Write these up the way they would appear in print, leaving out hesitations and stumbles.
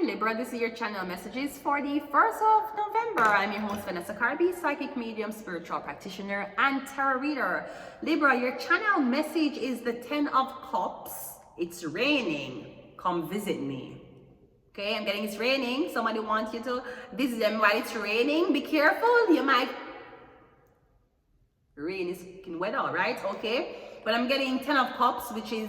Hi Libra, this is your channel messages for the 1st of November. I'm your host Vanessa Carby, psychic medium, spiritual practitioner, and tarot reader. Libra, your channel message is the 10 of Cups. It's raining. Come visit me. Okay, I'm getting it's raining. Somebody wants you to visit them while it's raining. Be careful. You might... Rain is in weather, right? Okay. But I'm getting 10 of Cups, which is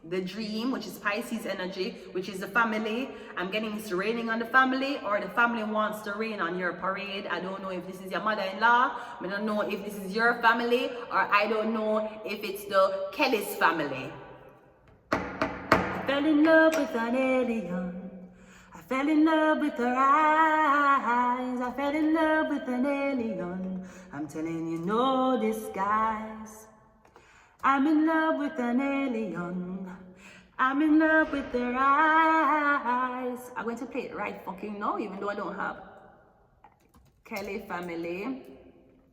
the dream, which is Pisces energy, which is the family. I'm getting it's raining on the family, or the family wants to rain on your parade. I don't know if this is your mother-in-law. I don't know if this is your family, or I don't know if it's the Kelly's family. I fell in love with an alien. I fell in love with her eyes. I fell in love with an alien. I'm telling you, no disguise. I'm in love with an alien. I'm in love with their eyes. I'm going to play it right fucking now, even though I don't have Kelly family.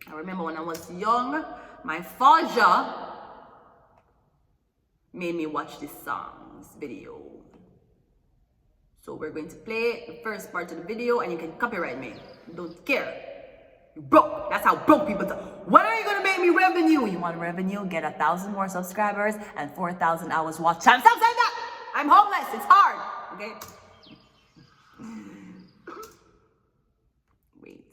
I remember when I was young, my father made me watch this video. So we're going to play the first part of the video, and you can copyright me. Don't care. You broke. That's how broke people do. When are you gonna make me revenue? You want revenue? Get 1,000 more subscribers and 4,000 hours watch time. Stop saying that! I'm homeless. It's hard. Okay. Wait.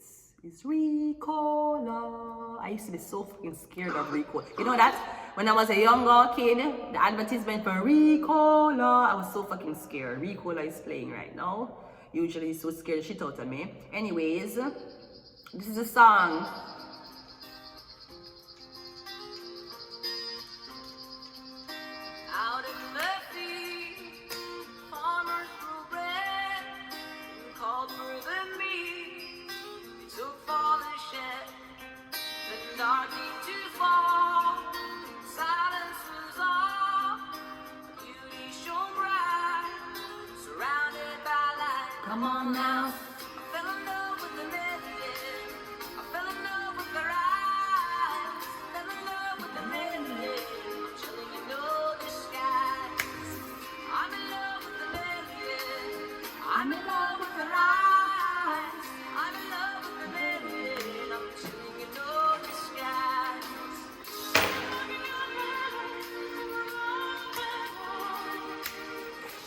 It's Ricola. I used to be so fucking scared of Ricola. You know that? When I was a younger kid, the advertisement for Ricola, I was so fucking scared. Ricola is playing right now. Usually it's so scared shit out of me. Anyways, this is a song. Out in the field, farmers grew bread and called for the meat. They took for the shed, the dark need to fall. Silence was all, beauty shone bright, surrounded by light. Come on now. I'm in love with her eyes. I'm in love with the alien. I'm chilling in no disguise.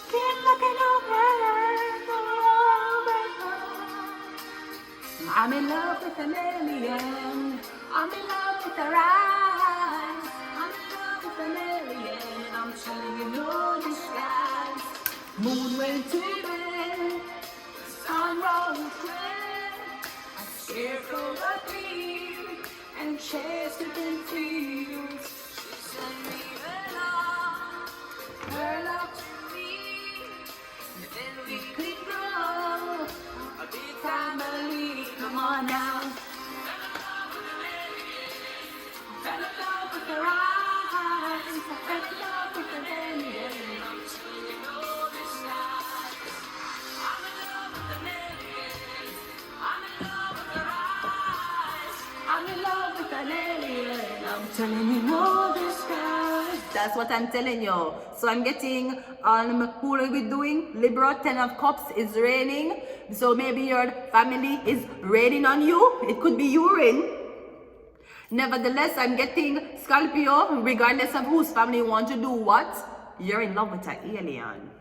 Keep looking over. I'm in love with an alien. I'm in love with her eyes. I'm in love with an alien. I'm chilling in no disguise. Moon went to bed. Sun rose red. A scarecrow appeared and chased it in fields. She sent me her love to me. And then we could grow a big family. Come on now. Fell in love with her eyes. I fell in love with an alien. I'm telling you, no disguise. I'm in love with an alien. I'm in love with her eyes. I'm in love with an alien. I'm telling you, no disguise. That's what I'm telling you. So I'm getting who are we doing? Libra, 10 of Cups is raining. So maybe your family is raining on you. It could be urine. Nevertheless, I'm getting Scorpio, regardless of whose family want to do what, you're in love with an alien.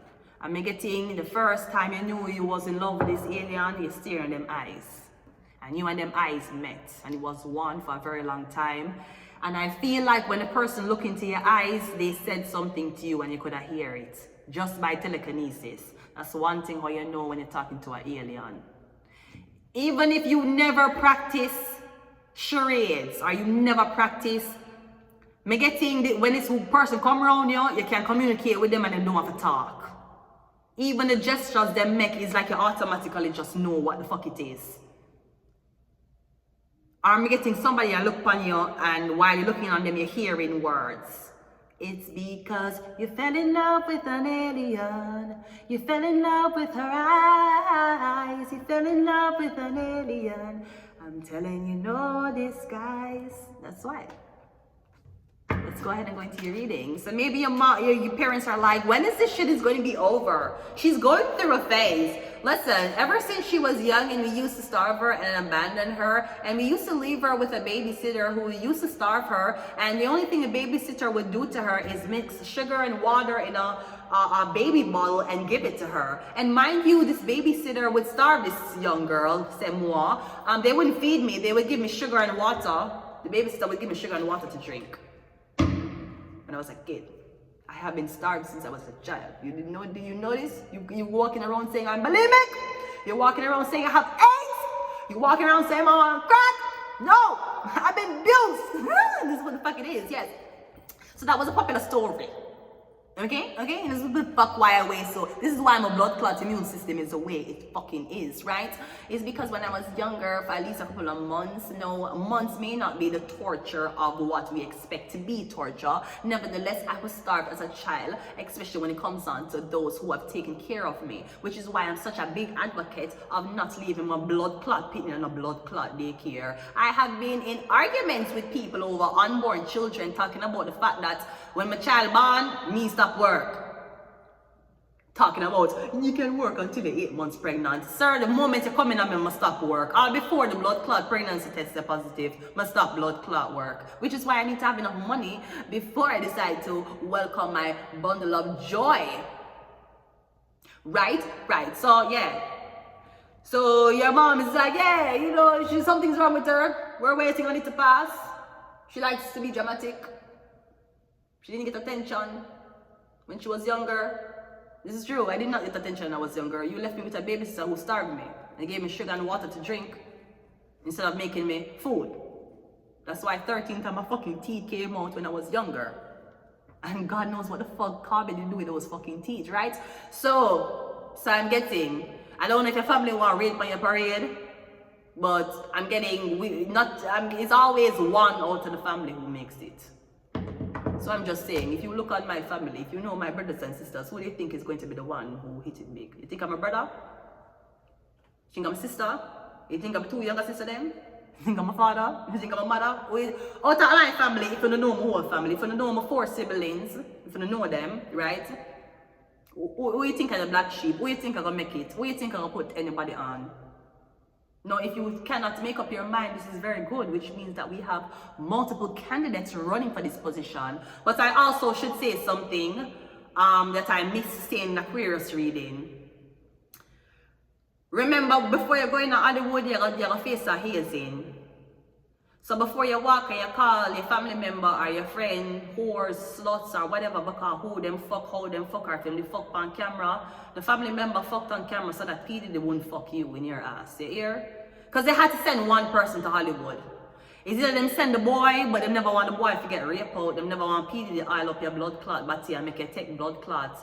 I'm getting the first time you knew you was in love with this alien, you stare in them eyes. And you and them eyes met, and it was one for a very long time. And I feel like when a person look into your eyes, they said something to you and you could hear it, just by telekinesis. That's one thing how you know when you're talking to an alien. Even if you never practice charades, or you never practice, me getting the, when this person come around you can communicate with them and they don't have to talk. Even the gestures they make is like you automatically just know what the fuck it is. Or me getting somebody I look upon you and while you're looking on them you're hearing words. It's because you fell in love with an alien. You fell in love with her eyes. You fell in love with an alien. I'm telling you, no disguise. That's why. Let's go ahead and go into your reading. So maybe your parents are like, when is this shit is going to be over? She's going through a phase. Listen, ever since she was young and we used to starve her and abandon her, and we used to leave her with a babysitter who used to starve her, and the only thing a babysitter would do to her is mix sugar and water in a baby bottle and give it to her. And mind you, this babysitter would starve this young girl, c'est moi. They wouldn't feed me, they would give me sugar and water. The babysitter would give me sugar and water to drink when I was a kid. I have been starved since I was a child. You didn't know? Do you notice? You walking around saying I'm bulimic? You're walking around saying I have AIDS? You walking around saying I'm on crack? No, I've been abused. This is what the fuck it is. Yes. So that was a popular story. Okay, and this is the fuck why I weigh so. This is why my blood clot immune system is the way it fucking is, right? It's because when I was younger, for at least a couple of months, months may not be the torture of what we expect to be torture. Nevertheless, I was starved as a child, especially when it comes on to those who have taken care of me, which is why I'm such a big advocate of not leaving my blood clot pitting in a blood clot daycare. I have been in arguments with people over unborn children talking about the fact that when my child born, me stop work. Talking about, you can work until you're 8 months pregnant. Sir, the moment you come in, I must stop work. All before the blood clot pregnancy test is positive, must stop blood clot work. Which is why I need to have enough money before I decide to welcome my bundle of joy. Right? So, yeah. So, your mom is like, yeah, something's wrong with her. We're waiting on it to pass. She likes to be dramatic. She didn't get attention when she was younger. This is true. I did not get attention when I was younger. You left me with a babysitter who starved me and gave me sugar and water to drink instead of making me food. That's why 13 times my fucking teeth came out when I was younger. And God knows what the fuck carbon did do with those fucking teeth, right? So I'm getting, I don't know if your family want to raid on your parade, but I'm getting, it's always one out of the family who makes it. So I'm just saying, if you look at my family, if you know my brothers and sisters, who do you think is going to be the one who hit it big? You think I'm a brother? You think I'm a sister? You think I'm two younger sisters them? You think I'm a father? You think I'm a mother? Out of my family, if you don't know my whole family, if you don't know my 4 siblings, if you don't know them, right? Who you think are the black sheep? Who you think are going to make it? Who you think are going to put anybody on? Now, if you cannot make up your mind, this is very good, which means that we have multiple candidates running for this position. But I also should say something that I missed saying in Aquarius reading. Remember, before you go in Hollywood, you're going to face a hazing. So before you walk and you call your family member or your friend, whores, sluts or whatever, because who them fuck, how them fuck, or if them they fuck on camera, the family member fucked on camera so that P. Diddy won't fuck you in your ass. You hear? Because they had to send one person to Hollywood. It's either them send the boy, but they never want the boy to get raped out. They never want P. Diddy to oil up your blood clot body and make you take blood clots.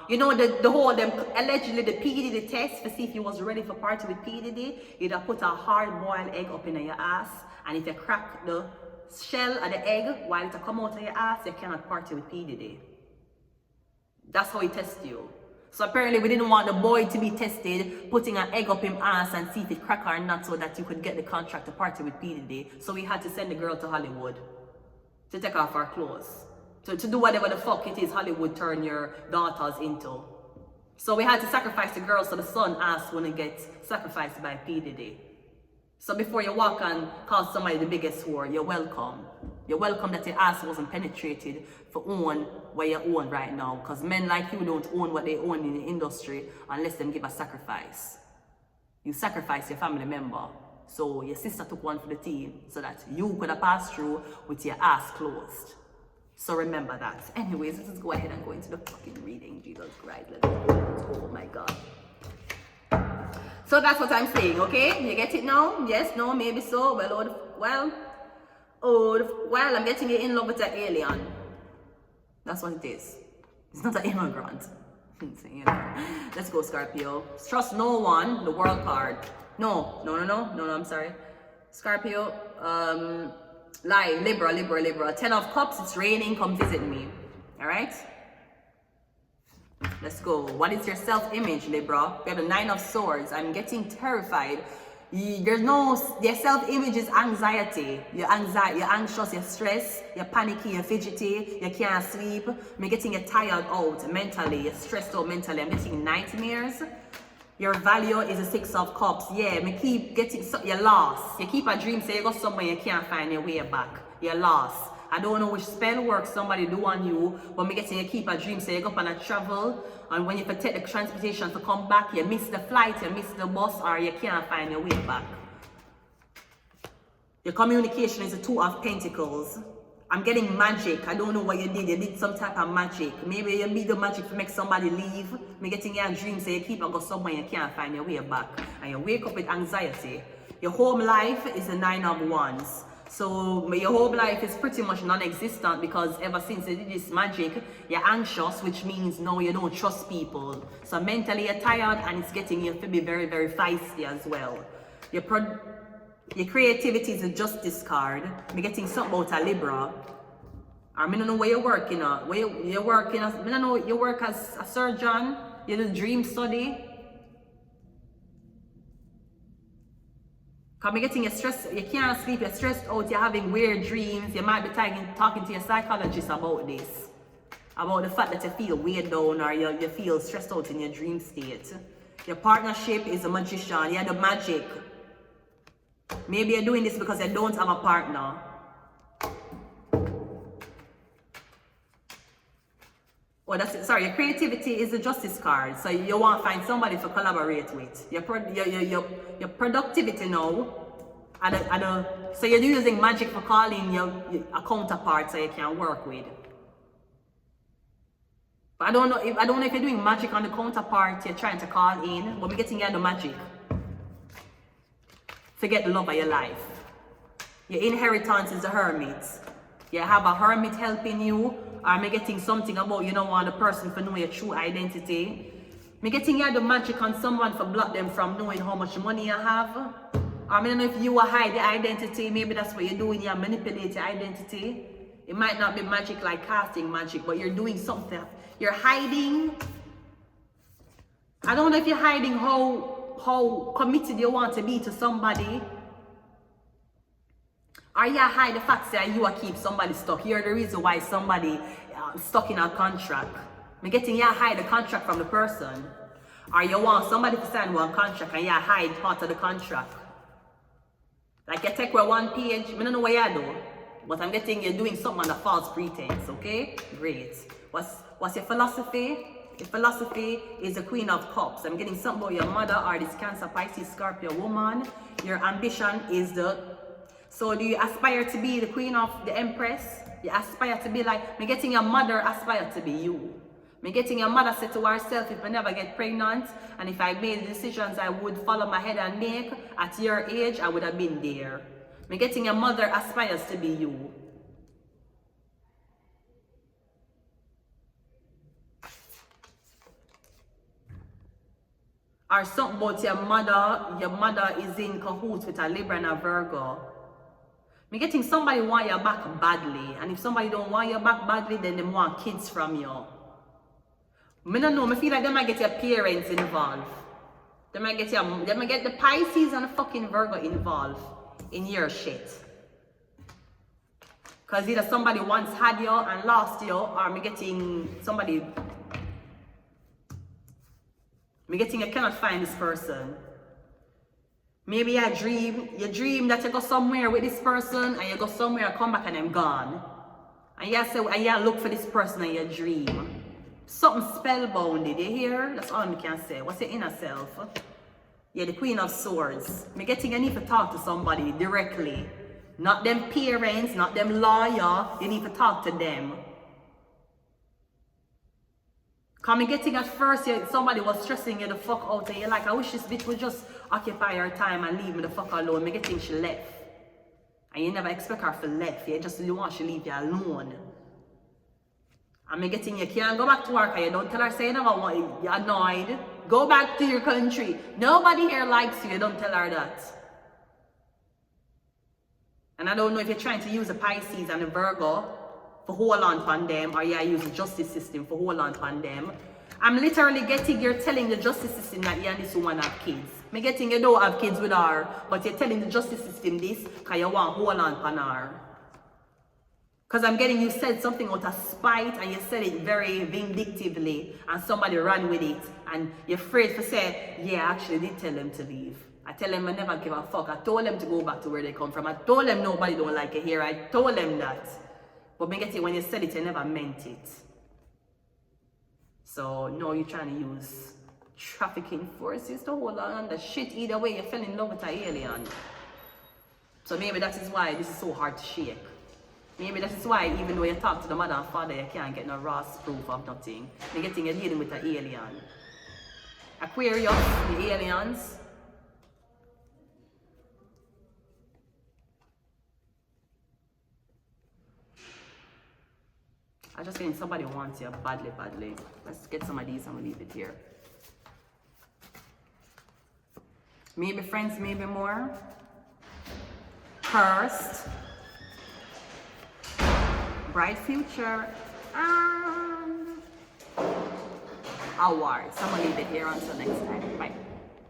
The whole them allegedly the P. Diddy test to see if you was ready for party with P. Diddy, you'd have put a hard boiled egg up in your ass, and if you crack the shell of the egg while it come out of your ass, you cannot party with P. Diddy. That's how he tests you. So apparently we didn't want the boy to be tested, putting an egg up his ass and see if it crack or not, so that you could get the contract to party with P. Diddy. So we had to send the girl to Hollywood to take off her clothes. To do whatever the fuck it is Hollywood turn your daughters into. So we had to sacrifice the girl so the son ass wouldn't get sacrificed by P. Diddy. So before you walk and call somebody the biggest whore, you're welcome. You're welcome that your ass wasn't penetrated for own what you own right now. Because men like you don't own what they own in the industry unless them give a sacrifice. You sacrifice your family member. So your sister took one for the team so that you could have passed through with your ass closed. So remember that. Anyways, let's just go ahead and go into the fucking reading. Jesus Christ, let's go. Oh my God. So that's what I'm saying, okay? You get it now? Yes, no, maybe so. Well, I'm getting you in love with an alien. That's what it is. It's not an immigrant. So, let's go, Scorpio. Trust no one. The world card. No, I'm sorry. Scorpio, lie, Libra. 10 of Cups, it's raining, come visit me. All right? Let's go. What is your self-image, Libra? We have the 9 of Swords. I'm getting terrified. Your self-image is anxiety. You're anxious, you're stressed, you're panicky, you're fidgety, you can't sleep. I'm getting you tired out mentally, you're stressed out mentally. I'm getting nightmares. Your value is a 6 of cups. Yeah, me keep getting, you're lost. You keep a dream, say you go somewhere you can't find your way back. You're lost. I don't know which spell work somebody do on you, but me getting you keep a dream, say you go up on a travel, and when you take the transportation to come back, you miss the flight, you miss the bus, or you can't find your way back. Your communication is a 2 of Pentacles. I'm getting magic. I don't know what you did. You did some type of magic. Maybe you need the magic to make somebody leave. Me getting your dream, say you keep and go somewhere you can't find your way back. And you wake up with anxiety. Your home life is the 9 of Wands. So your home life is pretty much non-existent because ever since you did this magic, you're anxious, which means now you don't trust people. So mentally you're tired and it's getting you to be very, very feisty as well. Your creativity is a Justice card. I'm getting something about a Libra. I don't know where you're working at. Where you're working as, I don't know, you work as a surgeon, you do dream study. Because I'm getting you stressed, you can't sleep, you're stressed out, you're having weird dreams. You might be talking to your psychologist about this. About the fact that you feel weighed down or you feel stressed out in your dream state. Your partnership is a magician, you have the magic. Maybe you're doing this because you don't have a partner. Oh, that's it. Sorry, your creativity is the Justice card. So you want to find somebody to collaborate with. Your productivity now. So you're using magic for calling a counterpart so you can work with. But I don't know if you're doing magic on the counterpart you're trying to call in, but we're getting you the magic. Forget the love of your life. Your inheritance is the Hermit. You have a Hermit helping you, or I'm getting something about you don't want the person to know your true identity. I'm getting you the magic on someone to block them from knowing how much money you have. Or I don't know if you hide the identity, maybe that's what you're doing, you manipulate your identity. It might not be magic like casting magic, but you're doing something. You're hiding. I don't know if you're hiding how committed you want to be to somebody. Or you hide the fact that you keep somebody stuck. You're the reason why somebody stuck in a contract. I'm getting you hide the contract from the person. Or you want somebody to sign one contract and you hide part of the contract. Like you take one page, I don't know what you do. But I'm getting you doing something under false pretense, okay? Great. What's your philosophy? Your philosophy is the Queen of Cups. I'm getting something about your mother or this Cancer, Pisces, Scorpio woman. Your ambition is so do you aspire to be the Queen of the Empress? You aspire to be like, I'm getting your mother aspire to be you. I'm getting your mother said to herself, if I never get pregnant, and if I made the decisions I would follow my head and make, at your age, I would have been there. I'm getting your mother aspires to be you. Or something about your mother is in cahoots with a Libra and a Virgo. I'm getting somebody want your back badly, and if somebody don't want your back badly, then they want kids from you. I don't know, I feel like they might get your parents involved. They might get the Pisces and the fucking Virgo involved in your shit. Because either somebody once had you and lost you, or I'm getting somebody. I'm getting you cannot find this person. Maybe you dream that you go somewhere with this person and you go somewhere, come back and I'm gone. And you look for this person in your dream. Something spellbound, did you hear? That's all I can say. What's your inner self? You're the Queen of Swords. I'm getting you need to talk to somebody directly. Not them parents, not them lawyer. You need to talk to them. Come getting at first, somebody was stressing you the fuck out and you're like, I wish this bitch would just occupy her time and leave me the fuck alone. Me getting she left. And you never expect her to left. You want she to leave you alone. And me getting you can't go back to work and you don't tell her say you never want you're annoyed. Go back to your country. Nobody here likes you don't tell her that. And I don't know if you're trying to use a Pisces and a Virgo for hold on on them, or yeah, use the justice system for hold on on them. I'm literally you're telling the justice system that you and this woman have kids. I'm getting you don't have kids with her, but you're telling the justice system this because you want hold on her. Because I'm getting you said something out of spite and you said it very vindictively and somebody ran with it and you're afraid to say, yeah, I actually did tell them to leave. I tell them I never give a fuck. I told them to go back to where they come from. I told them nobody don't like it here. I told them that. But me get it when you said it, you never meant it. So no, you're trying to use trafficking forces to hold on the shit. Either way, you fell in love with an alien. So maybe that is why this is so hard to shake. Maybe that is why even though you talk to the mother and father, you can't get no raw proof of nothing. You're getting you're dealing with an alien. Aquarius, the aliens. I just getting somebody who wants you badly, badly. Let's get some of these and we'll leave it here. Maybe friends, maybe more. Cursed. Bright future. And awards. I'm gonna leave it here until next time. Bye.